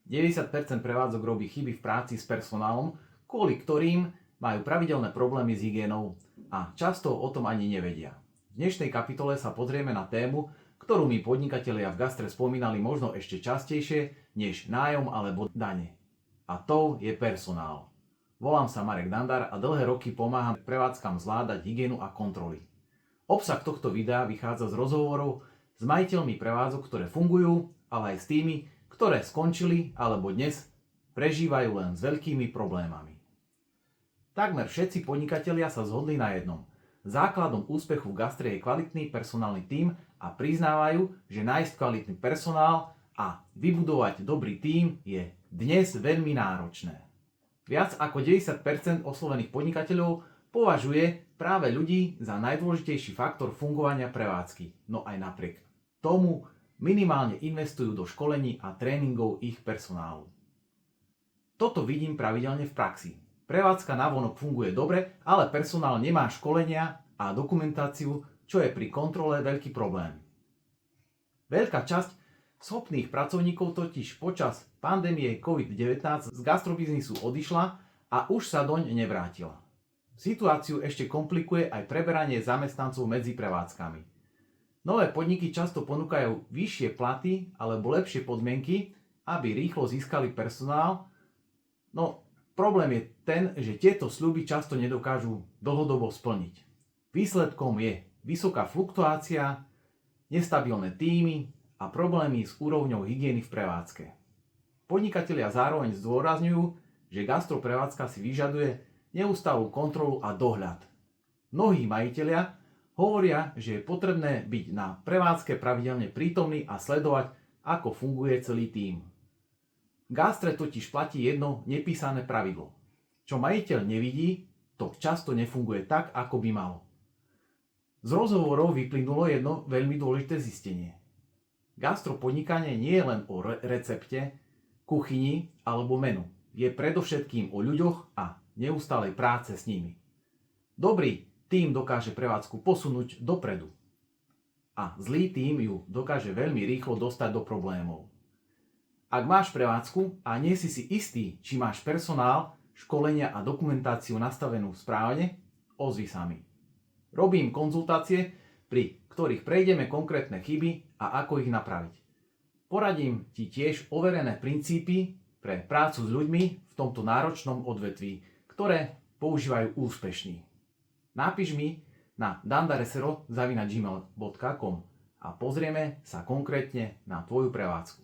90% prevádzok robí chyby v práci s personálom, kvôli ktorým majú pravidelné problémy s hygienou a často o tom ani nevedia. V dnešnej kapitole sa pozrieme na tému, ktorú my podnikatelia v gastre spomínali možno ešte častejšie než nájom alebo dane. A to je personál. Volám sa Marek Dandar a dlhé roky pomáham prevádzkam zvládať hygienu a kontroly. Obsah tohto videa vychádza z rozhovorov s majiteľmi prevádzok, ktoré fungujú, ale aj s tými, ktoré skončili alebo dnes prežívajú len s veľkými problémami. Takmer všetci podnikatelia sa zhodli na jednom. Základom úspechu v gastre je kvalitný personálny tím a priznávajú, že nájsť kvalitný personál a vybudovať dobrý tím je dnes veľmi náročné. Viac ako 90% oslovených podnikateľov považuje práve ľudí za najdôležitejší faktor fungovania prevádzky. No aj napriek tomu minimálne investujú do školení a tréningov ich personálu. Toto vidím pravidelne v praxi. Prevádzka navonok funguje dobre, ale personál nemá školenia a dokumentáciu, čo je pri kontrole veľký problém. Veľká časť schopných pracovníkov totiž počas pandémie COVID-19 z gastrobiznisu odišla a už sa doň nevrátila. Situáciu ešte komplikuje aj preberanie zamestnancov medzi prevádzkami. Nové podniky často ponúkajú vyššie platy alebo lepšie podmienky, aby rýchlo získali personál, no problém je ten, že tieto sľuby často nedokážu dlhodobo splniť. Výsledkom je vysoká fluktuácia, nestabilné tímy a problémy s úrovňou hygieny v prevádzke. Podnikatelia zároveň zdôrazňujú, že gastroprevádzka si vyžaduje neustálú kontrolu a dohľad. Mnohí majitelia hovoria, že je potrebné byť na prevádzke pravidelne prítomný a sledovať, ako funguje celý tím. V gastre totiž platí jedno nepísané pravidlo. Čo majiteľ nevidí, to často nefunguje tak, ako by malo. Z rozhovorov vyplynulo jedno veľmi dôležité zistenie. Gastropodnikanie nie je len o recepte, kuchyni alebo menu. Je predovšetkým o ľuďoch a neustálej práce s nimi. Dobrý tím dokáže prevádzku posunúť dopredu. A zlý tím ju dokáže veľmi rýchlo dostať do problémov. Ak máš prevádzku a nie si si istý, či máš personál, školenia a dokumentáciu nastavenú správne, ozvi sa mi. Robím konzultácie, pri ktorých prejdeme konkrétne chyby a ako ich napraviť. Poradím ti tiež overené princípy pre prácu s ľuďmi v tomto náročnom odvetví, ktoré používajú úspešní. Napíš mi na dandaresero@gmail.com a pozrieme sa konkrétne na tvoju prevádzku.